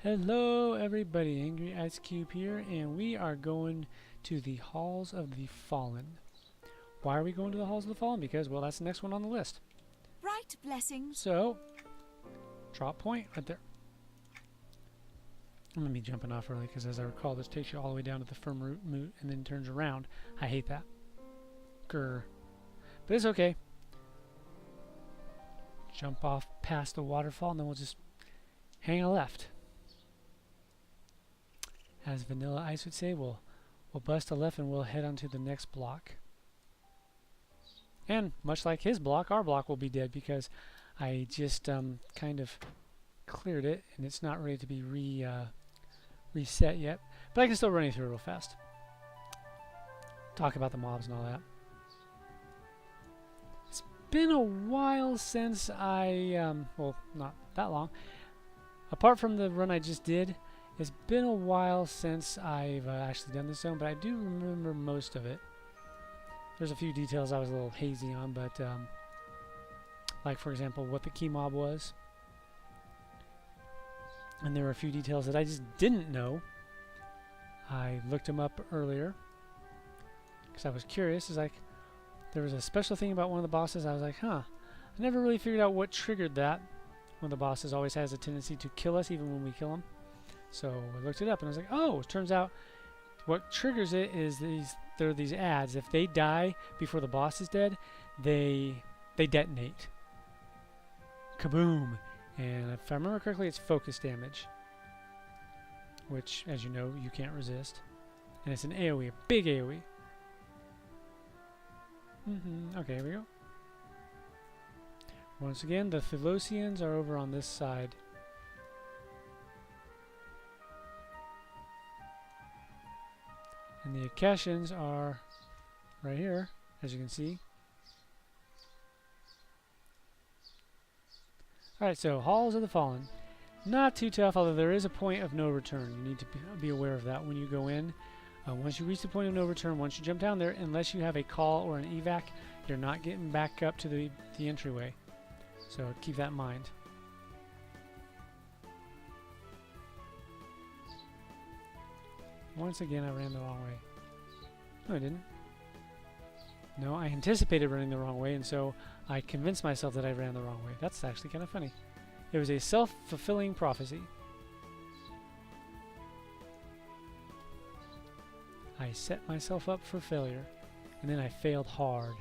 Hello everybody, Angry Ice Cube here, and we are going to the Halls of the Fallen. Why are we going to the Halls of the Fallen? Because, well, that's the next one on the list. Bright blessings. So, drop point right there. I'm going to be jumping off early because, as I recall, this takes you all the way down to the firm root moot and then turns around. I hate that. Grr. But it's okay. Jump off past the waterfall and then we'll just hang a left. As Vanilla Ice would say, we'll bust a left and we'll head onto the next block. And much like his block, our block will be dead because I just kind of cleared it and it's not ready to be reset yet. But I can still run it through real fast. Talk about the mobs and all that. It's been a while since I, well, not that long. Apart from the run I just did, it's been a while since I've actually done this zone, but I do remember most of it. There's a few details I was a little hazy on, but like for example what the key mob was. And there were a few details that I just didn't know. I looked them up earlier because I was curious. It's like there was a special thing about one of the bosses. I was like, huh, I never really figured out what triggered that. One of the bosses always has a tendency to kill us even when we kill him. So I looked it up and I was like, oh, it turns out what triggers it is there are these ads. If they die before the boss is dead, they detonate. Kaboom! And if I remember correctly, it's focus damage, which, as you know, you can't resist. And it's an AoE, a big AoE. Okay, here we go. Once again, the Thylosians are over on this side. And the Akashians are right here, as you can see. Alright, so Halls of the Fallen. Not too tough, although there is a point of no return. You need to be aware of that when you go in. Once you reach the point of no return, once you jump down there, unless you have a call or an evac, you're not getting back up to the entryway. So keep that in mind. Once again, I ran the wrong way. No, I didn't. No, I anticipated running the wrong way, and so I convinced myself that I ran the wrong way. That's actually kind of funny. It was a self-fulfilling prophecy. I set myself up for failure, and then I failed hard.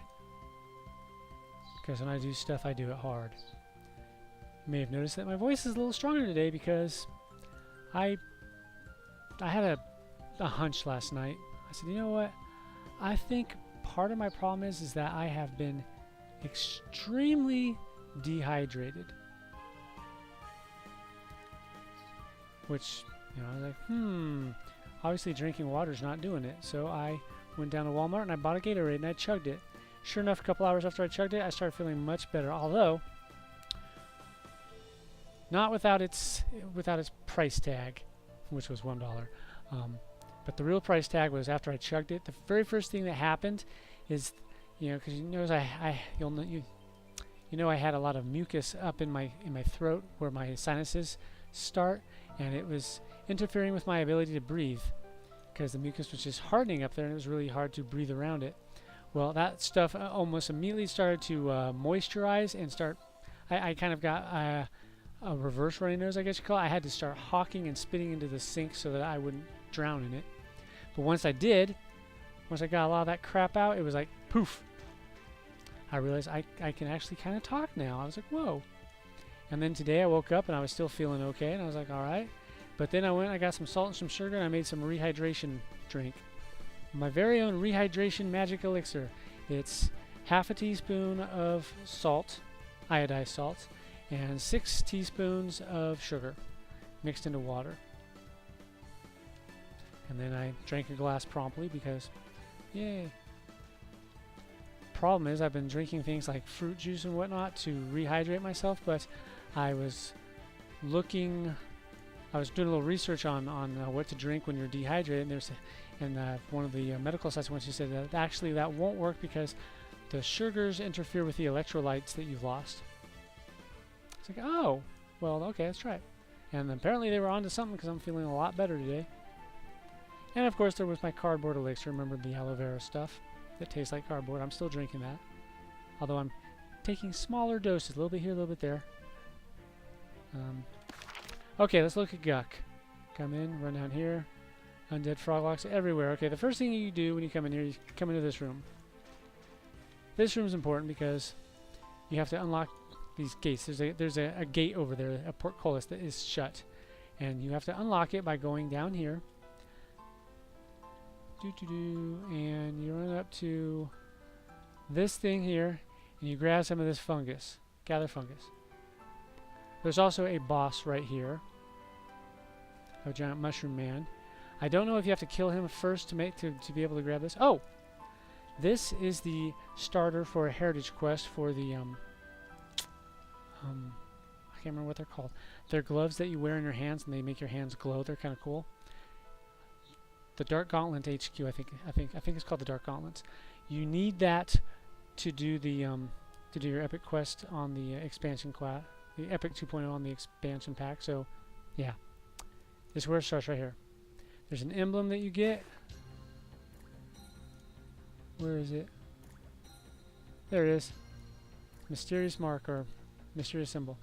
Because when I do stuff, I do it hard. You may have noticed that my voice is a little stronger today because I had a hunch last night. I said, you know what? I think part of my problem is that I have been extremely dehydrated. Which, you know, I was like, obviously drinking water is not doing it. So I went down to Walmart and I bought a Gatorade and I chugged it. Sure enough, a couple hours after I chugged it, I started feeling much better. Although, not without its price tag, which was $1. But the real price tag was after I chugged it. The very first thing that happened is, you know, because you notice you know I had a lot of mucus up in my throat where my sinuses start, and it was interfering with my ability to breathe because the mucus was just hardening up there, and it was really hard to breathe around it. Well, that stuff almost immediately started to moisturize and start. I kind of got a reverse runny nose, I guess you call it. I had to start hawking and spitting into the sink so that I wouldn't drown in it. But once I got a lot of that crap out, it was like poof. I realized I can actually kind of talk now. I was like, whoa. And then today I woke up and I was still feeling okay, and I was like, all right. But then I got some salt and some sugar, and I made some rehydration drink. My very own rehydration magic elixir. It's half a teaspoon of salt, iodized salt, and 6 teaspoons of sugar mixed into water. And then I drank a glass promptly because, yay. Problem is, I've been drinking things like fruit juice and whatnot to rehydrate myself, but I was doing a little research on what to drink when you're dehydrated, and one of the medical sites once said that actually that won't work because the sugars interfere with the electrolytes that you've lost. It's like, oh, well, okay, let's try it. And apparently they were onto something because I'm feeling a lot better today. And of course there was my cardboard elixir. Remember the aloe vera stuff that tastes like cardboard? I'm still drinking that. Although I'm taking smaller doses. A little bit here, a little bit there. Okay, let's look at Guck. Come in, run down here. Undead frogloks everywhere. Okay, the first thing you do when you come in here, you come into this room. This room is important because you have to unlock these gates. There's a gate over there, a portcullis that is shut. And you have to unlock it by going down here. And you run up to this thing here, and you grab some of this fungus. Gather fungus. There's also a boss right here. A giant mushroom man. I don't know if you have to kill him first to be able to grab this. Oh! This is the starter for a heritage quest for the I can't remember what they're called. They're gloves that you wear in your hands and they make your hands glow. They're kind of cool. The Dark Gauntlet HQ, I think it's called the Dark Gauntlets. You need that to do the to do your epic quest on the expansion class, the Epic 2.0 on the expansion pack. So, yeah, this is where it starts right here. There's an emblem that you get. Where is it? There it is. Mysterious mark or mysterious symbol.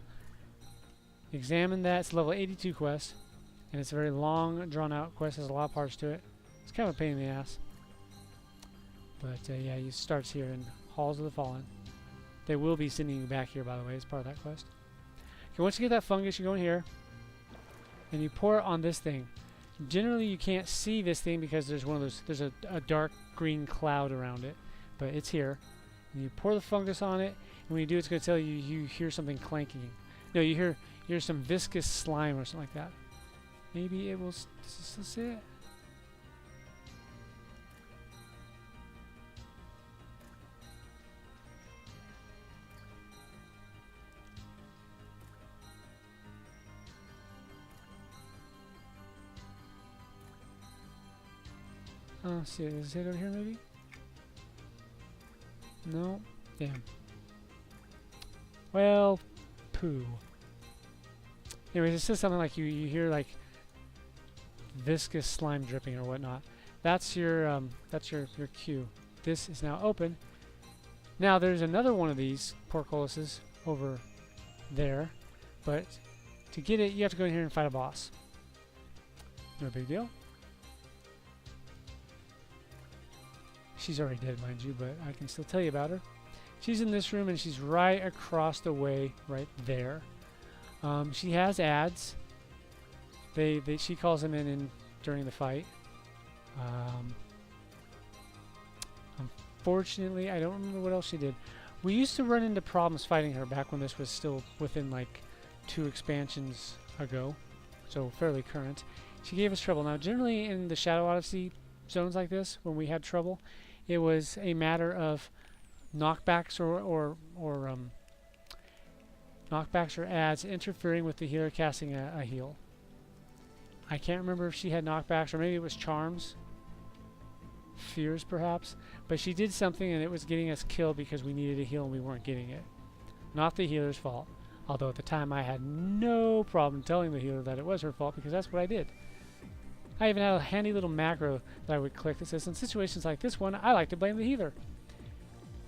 Examine that. It's a level 82 quest. And it's a very long, drawn-out quest. There's a lot of parts to it. It's kind of a pain in the ass. But, yeah, it starts here in Halls of the Fallen. They will be sending you back here, by the way, as part of that quest. Okay, once you get that fungus, you go in here. And you pour it on this thing. Generally, you can't see this thing because there's one of those. There's a dark green cloud around it. But it's here. And you pour the fungus on it. And when you do, it's going to tell you you hear something clanking. No, you hear some viscous slime or something like that. Maybe it will. Does this say it? Oh, see it. Does it say it over here maybe? No. Damn. Well, poo. Anyways, it says something like you hear like viscous slime dripping or whatnot. That's your queue. This is now open. Now there's another one of these portcullises over there, but to get it you have to go in here and fight a boss. No big deal. She's already dead, mind you, but I can still tell you about her. She's in this room and she's right across the way right there. She has ads. She calls them in during the fight. Unfortunately, I don't remember what else she did. We used to run into problems fighting her back when this was still within like 2 expansions ago, so fairly current. She gave us trouble. Now, generally in the Shadow Odyssey zones like this, when we had trouble, it was a matter of knockbacks or knockbacks or ads interfering with the healer casting a heal. I can't remember if she had knockbacks or maybe it was charms. Fears perhaps. But she did something and it was getting us killed because we needed a heal and we weren't getting it. Not the healer's fault. Although at the time I had no problem telling the healer that it was her fault because that's what I did. I even had a handy little macro that I would click that says, in situations like this one, I like to blame the healer.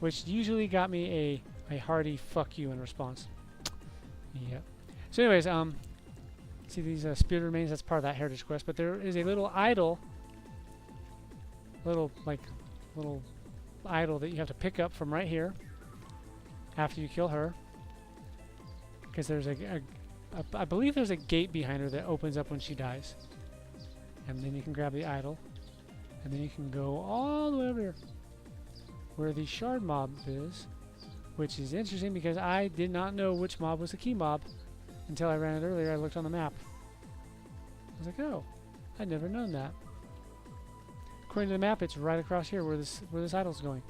Which usually got me a hearty fuck you in response. Yep. So anyways, see these spirit remains, that's part of that heritage quest, but there is a little idol, little idol that you have to pick up from right here after you kill her. Because there's I believe there's a gate behind her that opens up when she dies. And then you can grab the idol. And then you can go all the way over here where the shard mob is, which is interesting because I did not know which mob was the key mob until I ran it earlier. I looked on the map. I was like, oh, I'd never known that. According to the map, it's right across here where this idol's going.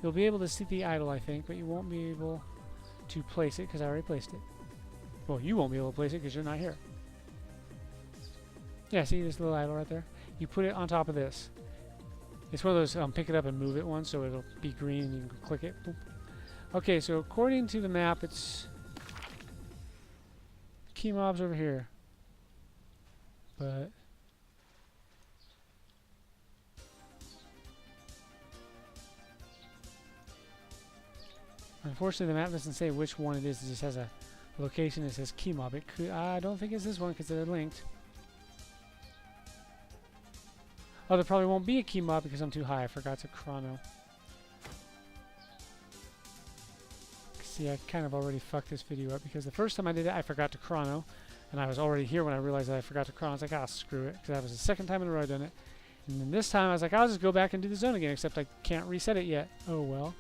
You'll be able to see the idol, I think, but you won't be able to place it because I already placed it. Well, you won't be able to place it because you're not here. Yeah, see this little idol right there? You put it on top of this. It's one of those pick it up and move it ones, so it'll be green and you can click it. Boop. Okay, so according to the map, it's key mobs over here. but unfortunately the map doesn't say which one it is. It just has a location that says key mob. It could, I don't think it's this one because they're linked. Oh, there probably won't be a key mob because I'm too high. I forgot to chrono. See, I kind of already fucked this video up because the first time I did it, I forgot to chrono. And I was already here when I realized that I forgot to chrono. I was like, ah, screw it. Because that was the second time in a row I've done it. And then this time I was like, I'll just go back and do the zone again, except I can't reset it yet. Oh, well.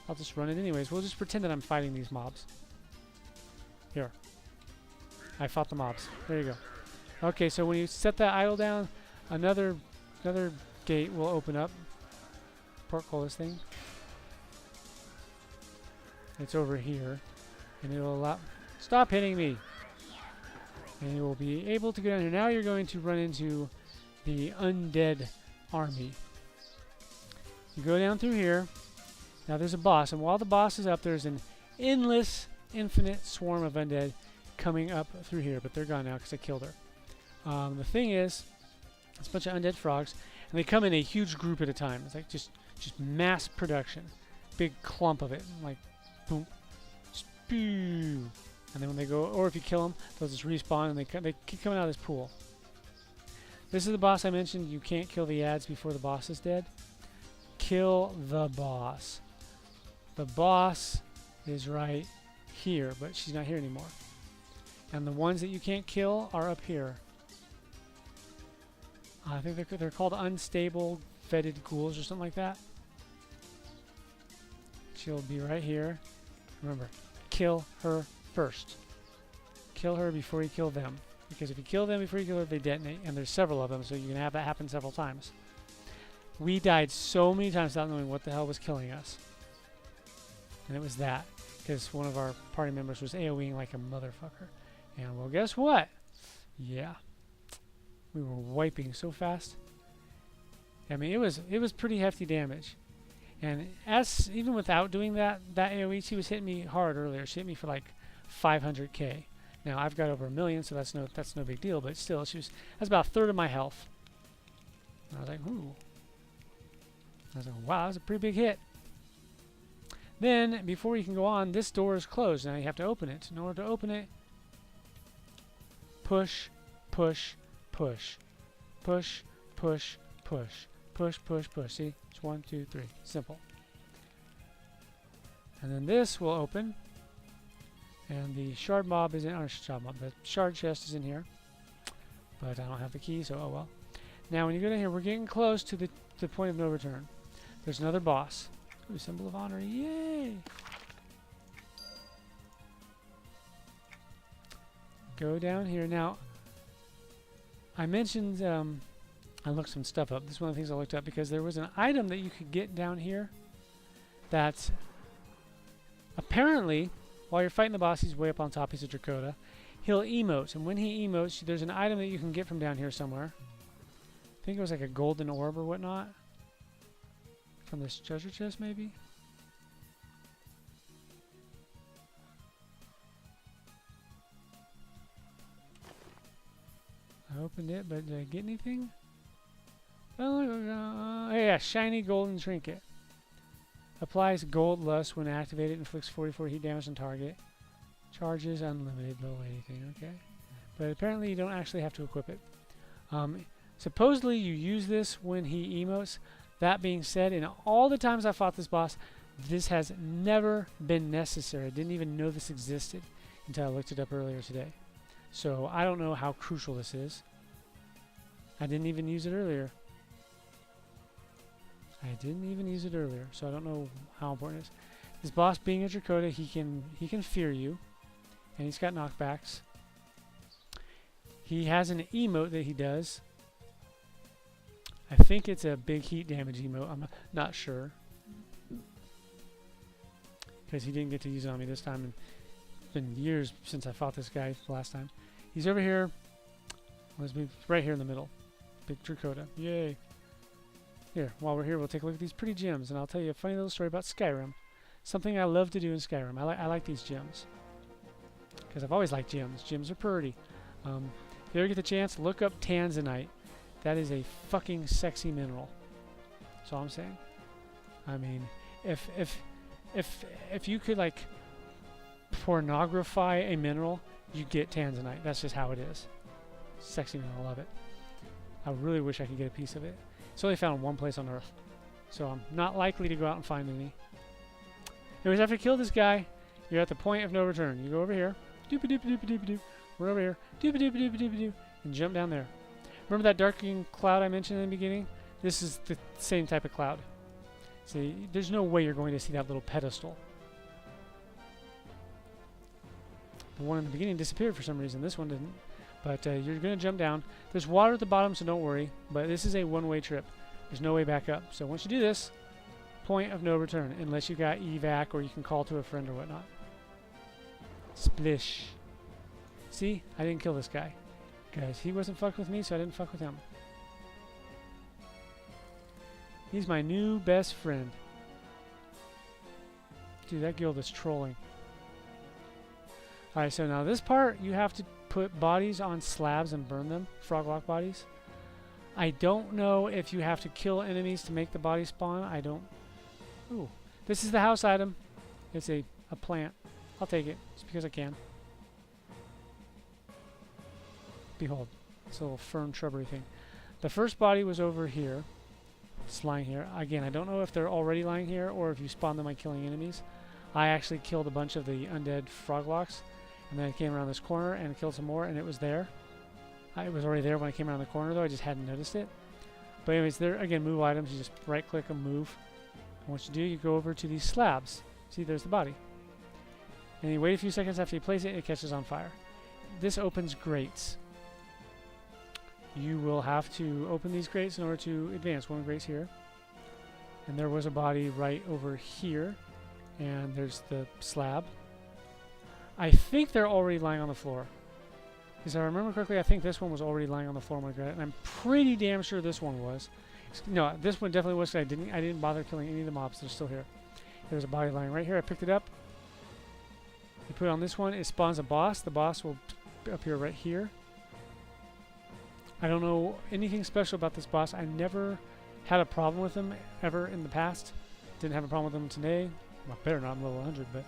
I'll just run it anyways. We'll just pretend that I'm fighting these mobs. Here. I fought the mobs. There you go. Okay, so when you set that idle down, another gate will open up. Portcullis thing. It's over here. And it'll allow... Stop hitting me! And you will be able to go down here. Now you're going to run into the Undead army. You go down through here. Now there's a boss. And while the boss is up, there's an endless, infinite swarm of Undead coming up through here. But they're gone now because I killed her. The thing is, it's a bunch of undead frogs. And they come in a huge group at a time. It's like just mass production. Big clump of it. Like, boom. Spew. And then when they go, or if you kill them, they'll just respawn and they keep coming out of this pool. This is the boss I mentioned. You can't kill the ads before the boss is dead. Kill the boss. The boss is right here, but she's not here anymore. And the ones that you can't kill are up here. I think they're called unstable vetted ghouls or something like that. She'll be right here. Remember, kill her first. Kill her before you kill them. Because if you kill them before you kill her, they detonate. And there's several of them, so you can have that happen several times. We died so many times without knowing what the hell was killing us. And it was that. Because one of our party members was AoEing like a motherfucker. And well, guess what? Yeah. We were wiping so fast. I mean, it was pretty hefty damage. And even without doing that AoE, she was hitting me hard earlier. She hit me for like 500k. Now I've got over 1 million, so that's no big deal. But still, that's about a third of my health. And I was like, ooh. I was like, wow, that was a pretty big hit. Then before you can go on, this door is closed. Now you have to open it. In order to open it, push, push, push, push, push, push, push, push, push. See, it's 1, 2, 3. Simple. And then this will open. And the shard mob is in, or shard mob, the shard chest is in here. But I don't have the key, so oh well. Now when you go down here, we're getting close to the point of no return. There's another boss. Ooh, symbol of honor, yay! Go down here. Now, I mentioned, I looked some stuff up. This is one of the things I looked up because there was an item that you could get down here that apparently, while you're fighting the boss, he's way up on top, he's a Dracota, he'll emote. And when he emotes, there's an item that you can get from down here somewhere. I think it was like a golden orb or whatnot. From this treasure chest, maybe? I opened it, but did I get anything? Oh, yeah, shiny golden trinket. Applies gold lust when activated, inflicts 44 heat damage on target. Charges unlimited, below anything, okay. But apparently you don't actually have to equip it. Supposedly you use this when he emotes. That being said, in all the times I fought this boss, this has never been necessary. I didn't even know this existed until I looked it up earlier today. So I don't know how crucial this is. I didn't even use it earlier. So I don't know how important it is. This boss being a Dracota, he can fear you. And he's got knockbacks. He has an emote that he does. I think it's a big heat damage emote. I'm not sure. Because he didn't get to use it on me this time. And it's been years since I fought this guy the last time. He's over here. Let's move right here in the middle. Big Dracota. Yay. Here, while we're here, we'll take a look at these pretty gems. And I'll tell you a funny little story about Skyrim. Something I love to do in Skyrim. I like these gems. Because I've always liked gems. Gems are pretty. If you ever get the chance, look up tanzanite. That is a fucking sexy mineral. That's all I'm saying. I mean, if you could like pornography a mineral, you get tanzanite. That's just how it is. Sexy mineral, I love it. I really wish I could get a piece of it. It's only found in one place on Earth, so I'm not likely to go out and find any. Anyways, after you kill this guy, you're at the point of no return. You go over here, doopy doopy doopy doopy doo. We're over here, doopy doopy doopy doopy doo, and jump down there. Remember that darkening cloud I mentioned in the beginning? This is the same type of cloud. See, there's no way you're going to see that little pedestal. The one in the beginning disappeared for some reason. This one didn't. But you're going to jump down. There's water at the bottom, so don't worry. But this is a one-way trip. There's no way back up. So once you do this, point of no return. Unless you got evac or you can call to a friend or whatnot. Splish. See? I didn't kill this guy. Guys, he wasn't fucked with me, so I didn't fuck with him. He's my new best friend. Dude, that guild is trolling. Alright, so now this part, you have to put bodies on slabs and burn them. Froglok bodies. I don't know if you have to kill enemies to make the body spawn. I don't... Ooh. This is the house item. It's a plant. I'll take it, just because I can. Behold. It's a little fern shrubbery thing. The first body was over here. It's lying here. Again, I don't know if they're already lying here or if you spawn them by killing enemies. I actually killed a bunch of the undead frogloks. And then I came around this corner and killed some more, and it was there. It was already there when I came around the corner, though. I just hadn't noticed it. But anyways, there, again, move items. You just right-click and move. And what you do, you go over to these slabs. See, there's the body. And you wait a few seconds after you place it, it catches on fire. This opens grates. You will have to open these grates in order to advance. One grate's here. And there was a body right over here. And there's the slab. I think they're already lying on the floor. Because I remember correctly, I think this one was already lying on the floor when I got it. And I'm pretty damn sure this one was. No, this one definitely was. I didn't bother killing any of the mobs. They're still here. There's a body lying right here. I picked it up. You put it on this one. It spawns a boss. The boss will appear right here. I don't know anything special about this boss. I never had a problem with him ever in the past. Didn't have a problem with him today. Well, better not. I'm level 100, but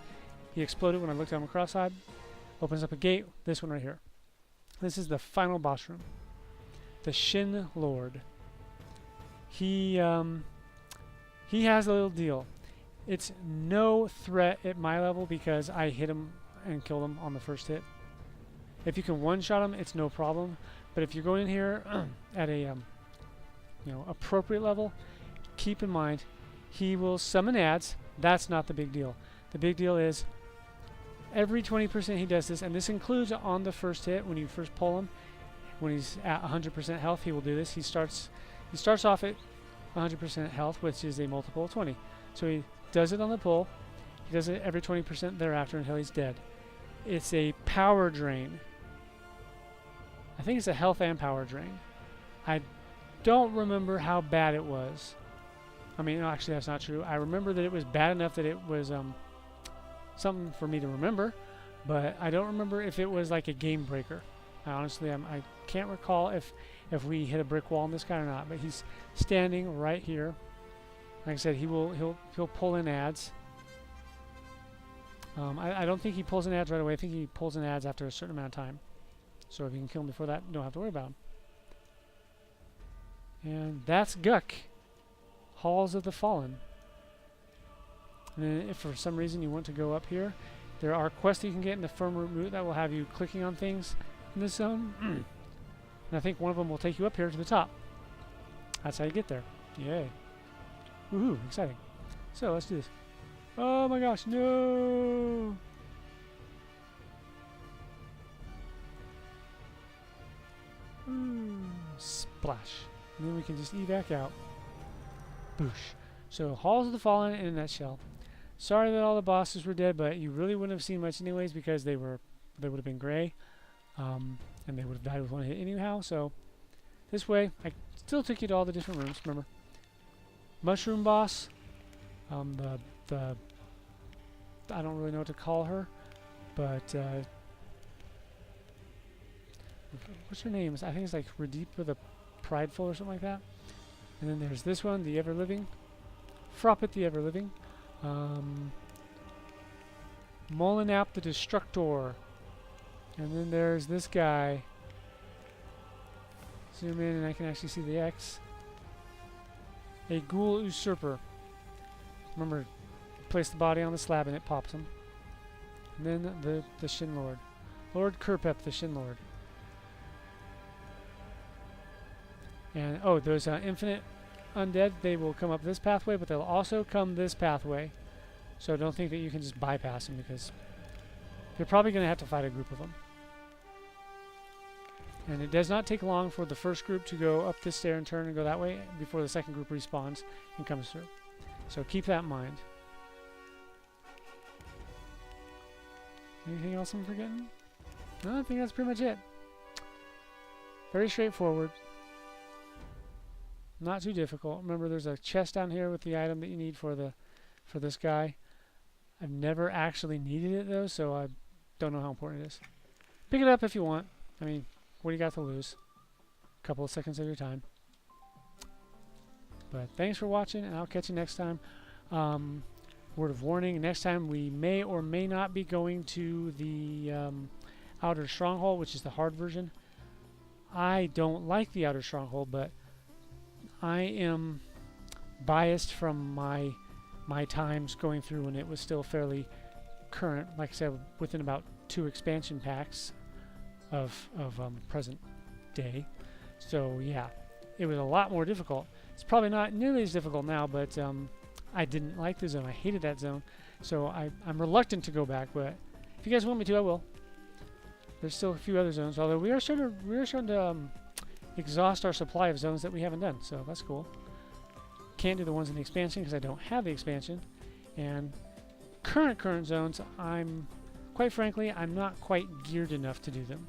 he exploded when I looked at him cross-eyed. Opens up a gate. This one right here. This is the final boss room. The Shin Lord. He has a little deal. It's no threat at my level because I hit him and killed him on the first hit. If you can one-shot him, it's no problem. But if you're going in here at a appropriate level, keep in mind he will summon adds. That's not the big deal. The big deal is every 20% he does this, and this includes on the first hit when you first pull him. When he's at 100% health, he will do this. He starts off at 100% health, which is a multiple of 20. So he does it on the pull. He does it every 20% thereafter until he's dead. It's a power drain. I think it's a health and power drain. I don't remember how bad it was. I mean, no, actually that's not true. I remember that it was bad enough that it was something for me to remember, but I don't remember if it was like a game breaker. Honestly, I can't recall if we hit a brick wall on this guy or not, but he's standing right here. Like I said, he'll pull in adds. I don't think he pulls in adds right away. I think he pulls in adds after a certain amount of time. So if you can kill him before that, you don't have to worry about him. And that's Guk. Halls of the Fallen. And then if for some reason you want to go up here, there are quests you can get in the firm root that will have you clicking on things in this zone. And I think one of them will take you up here to the top. That's how you get there. Yay. Woohoo, exciting. So let's do this. Oh my gosh, no! Splash. And then we can just evac out. Boosh. So, Halls of the Fallen in a nutshell. Sorry that all the bosses were dead, but you really wouldn't have seen much anyways because they would have been gray. And they would have died with one hit anyhow. So, this way, I still took you to all the different rooms, remember. Mushroom boss. The I don't really know what to call her, but What's her name? I think it's like Redeep with a Prideful or something like that. And then there's this one, the Ever-Living. Froppet the Ever-Living. Molinap the Destructor. And then there's this guy. Zoom in and I can actually see the X. A Ghoul Usurper. Remember, place the body on the slab and it pops him. And then the Shin Lord. Lord Kerpep the Shin Lord. And oh, those infinite undead, they will come up this pathway, but they'll also come this pathway. So don't think that you can just bypass them, because you're probably going to have to fight a group of them. And it does not take long for the first group to go up this stair and turn and go that way before the second group respawns and comes through. So keep that in mind. Anything else I'm forgetting? No, I think that's pretty much it. Very straightforward. Not too difficult. Remember, there's a chest down here with the item that you need for this guy. I've never actually needed it though, so I don't know how important it is. Pick it up if you want. I mean, what do you got to lose? A couple of seconds of your time. But thanks for watching, and I'll catch you next time. Word of warning, next time we may or may not be going to the Outer Stronghold, which is the hard version. I don't like the Outer Stronghold, but I am biased from my times going through when it was still fairly current. Like I said, within about 2 expansion packs of present day. So yeah, it was a lot more difficult. It's probably not nearly as difficult now, but I didn't like the zone. I hated that zone. So I'm reluctant to go back, but if you guys want me to, I will. There's still a few other zones, although we are starting to exhaust our supply of zones that we haven't done, so that's cool. Can't do the ones in the expansion because I don't have the expansion. And current zones, quite frankly, I'm not quite geared enough to do them.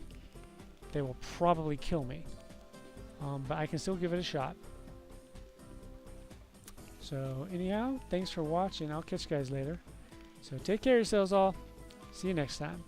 They will probably kill me. But I can still give it a shot. So anyhow, thanks for watching. I'll catch you guys later. So take care of yourselves all. See you next time.